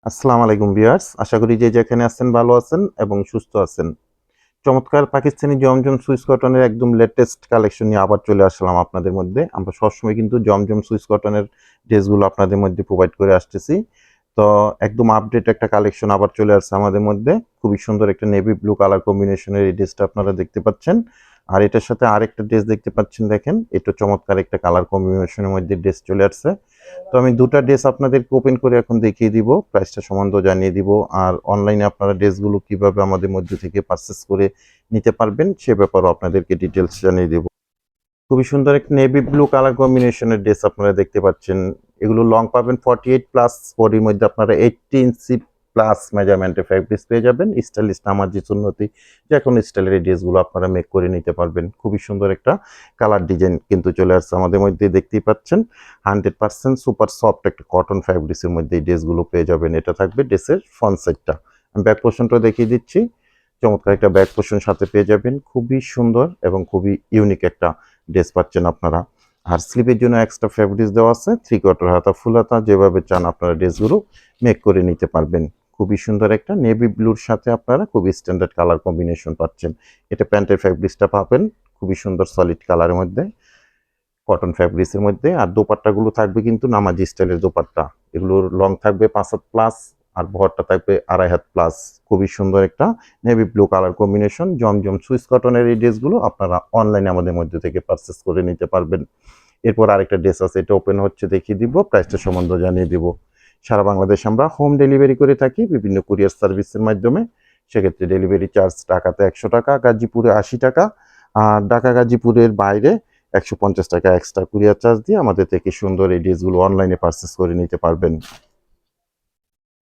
আসসালামু আলাইকুম ভিউয়ার্স, আশা করি যে যেখানে আছেন ভালো আছেন এবং সুস্থ আছেন। চমৎকার পাকিস্তানি জমজম সুইস কটনের একদম লেটেস্ট কালেকশন নিয়ে আবার চলে আসলাম আপনাদের মধ্যে। আমরা সবসময় কিন্তু জমজম সুইস কটনের ড্রেসগুলো আপনাদের মধ্যে প্রোভাইড করে আসতেছি। তো একদম আপডেট একটা কালেকশন আবার চলে আসছে আমাদের মধ্যে। খুবই সুন্দর একটা নেভি ব্লু কালার কম্বিনেশনের এই ড্রেসটা আপনারা দেখতে পাচ্ছেন। আর এটার সাথে আরেকটা ড্রেস দেখতে পাচ্ছেন, দেখেন এটা চমৎকার একটা কালার কম্বিনেশনের মধ্যে ড্রেস চলে আসছে। তো আমি দুটা ড্রেস আপনাদেরকে ওপেন করে এখন দেখিয়ে দিব, প্রাইসটা সম্বন্ধে জানিয়ে দিব, আর অনলাইনে আপনারা ড্রেসগুলো কিভাবে আমাদের মধ্যে থেকে পারচেস করে নিতে পারবেন সে ব্যাপারেও আপনাদেরকে ডিটেলস জানিয়ে দিব। খুবই সুন্দর একটা নেভি ব্লু কালার কম্বিনেশনের ড্রেস আপনারা দেখতে পাচ্ছেন। এগুলো লং পাবেন 48 প্লাস, বডির মধ্যে আপনারা 80 ইঞ্চি প্লাস মেজারমেন্টের ফ্যাব্রিক্স পেয়ে যাবেন। স্টাইলিশ নামাজি সুন্নতি যে কোনো স্টাইলের এই ড্রেসগুলো আপনারা মেক করে নিতে পারবেন। খুবই সুন্দর একটা কালার ডিজাইন কিন্তু চলে আসছে আমাদের মধ্যে, দেখতেই পাচ্ছেন। 100% সুপার সফট একটা কটন ফ্যাব্রিক্সের মধ্যে এই ড্রেসগুলো পেয়ে যাবেন। এটা থাকবে ড্রেসের ফ্রন্ট সাইডটা। আমি ব্যাক পোর্শনটা দেখিয়ে দিচ্ছি। চমৎকার একটা ব্যাক পোর্শন সাথে পেয়ে যাবেন, খুবই সুন্দর এবং খুবই ইউনিক একটা ড্রেস পাচ্ছেন আপনারা। আর স্লিপের জন্য এক্সট্রা ফ্যাব্রিক্স দেওয়া আছে, 3/4 হাতা ফুল হাতা, যেভাবে চান আপনারা ড্রেসগুলো মেক করে নিতে পারবেন। খুবই সুন্দর একটা নেভি ব্লুর সাথে আপনারা খুবই স্ট্যান্ডার্ড কালার কম্বিনেশন পাচ্ছেন। এটা প্যান্টের ফ্যাব্রিক্সটা পাবেন খুবই সুন্দর সলিড কালারের মধ্যে, কটন ফ্যাব্রিক্সের মধ্যে। আর দোপাট্টাগুলো থাকবে কিন্তু নামাজি স্টাইলের দোপাট্টা। এগুলোর লং থাকবে 5 হাত প্লাস আর ভরটা থাকবে 2.5 হাত প্লাস। খুবই সুন্দর একটা নেভি ব্লু কালার কম্বিনেশন জমজম সুইস কটনের এই ড্রেসগুলো আপনারা অনলাইনে আমাদের মধ্যে থেকে পারচেস করে নিতে পারবেন। এরপর আরেকটা ড্রেস আছে, এটা ওপেন হচ্ছে, দেখিয়ে দিব, প্রাইসটা সম্বন্ধে জানিয়ে দিব। সারা বাংলাদেশ আমরা হোম ডেলিভারি করে থাকি বিভিন্ন কুরিয়ার সার্ভিসের মাধ্যমে। সেক্ষেত্রে ডেলিভারি চার্জ ঢাকাতে 100 টাকা, গাজীপুরে 80 টাকা, আর ঢাকা গাজীপুরের বাইরে 150 টাকা এক্সট্রা কুরিয়ার চার্জ দিয়ে আমাদের থেকে সুন্দর এই ড্রেসগুলো অনলাইনে পারচেস করে নিতে পারবেন।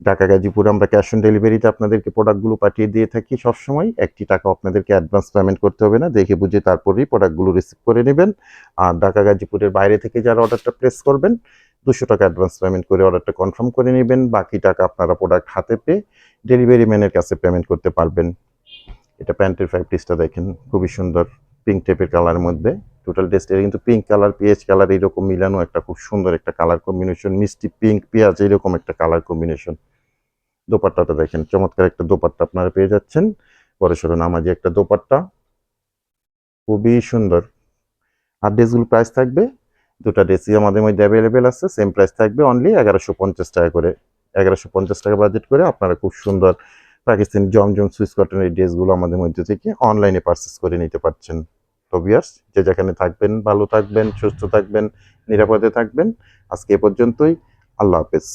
ঢাকা গাজীপুরে আমরা ক্যাশ অন ডেলিভারিতে আপনাদেরকে প্রোডাক্টগুলো পাঠিয়ে দিয়ে থাকি সবসময়। 1টি টাকা আপনাদেরকে অ্যাডভান্স পেমেন্ট করতে হবে না, দেখে বুঝে তারপরেই প্রোডাক্টগুলো রিসিভ করে নেবেন। আর ঢাকা গাজীপুরের বাইরে থেকে যারা অর্ডারটা প্লেস করবেন 200 টাকা অ্যাডভান্স পেমেন্ট করে অর্ডারটা কনফার্ম করে নেবেন। বাকি টাকা আপনারা প্রোডাক্ট হাতে পেয়ে ডেলিভারি ম্যানের কাছে পেমেন্ট করতে পারবেন। এটা প্যান্টের ফ্যাব্রিক্সটা দেখেন, খুবই সুন্দর পিঙ্ক টাইপের কালারের মধ্যে। টোটাল ড্রেসটা কিন্তু পিঙ্ক কালার পিএইচ কালার এইরকম মিলানো একটা খুব সুন্দর একটা কালার কম্বিনেশন, মিষ্টি পিঙ্ক পেঁয়াজ এইরকম একটা কালার কম্বিনেশন। দোপাট্টাটা দেখেন, চমৎকার একটা দোপাট্টা আপনারা পেয়ে যাচ্ছেন, বড়সড় নামাজি একটা দোপাট্টা, খুবই সুন্দর। আর ড্রেসগুলো প্রাইস থাকবে, দুটা ড্রেসই আমাদের মধ্যে অ্যাভেলেবেল আছে, সেম প্রাইস থাকবে অনলি 1150 টাকা করে। 1150 টাকা বাজেট করে আপনারা খুব সুন্দর পাকিস্তানি জমজম সুইস কটনের এই ড্রেসগুলো আমাদের মধ্যে থেকে অনলাইনে পারচেস করে নিতে পারছেন। তো ভিউয়ার্স, যে যেখানে থাকবেন ভালো থাকবেন, সুস্থ থাকবেন, নিরাপদে থাকবেন। আজকে এ পর্যন্তই। আল্লাহ হাফেজ।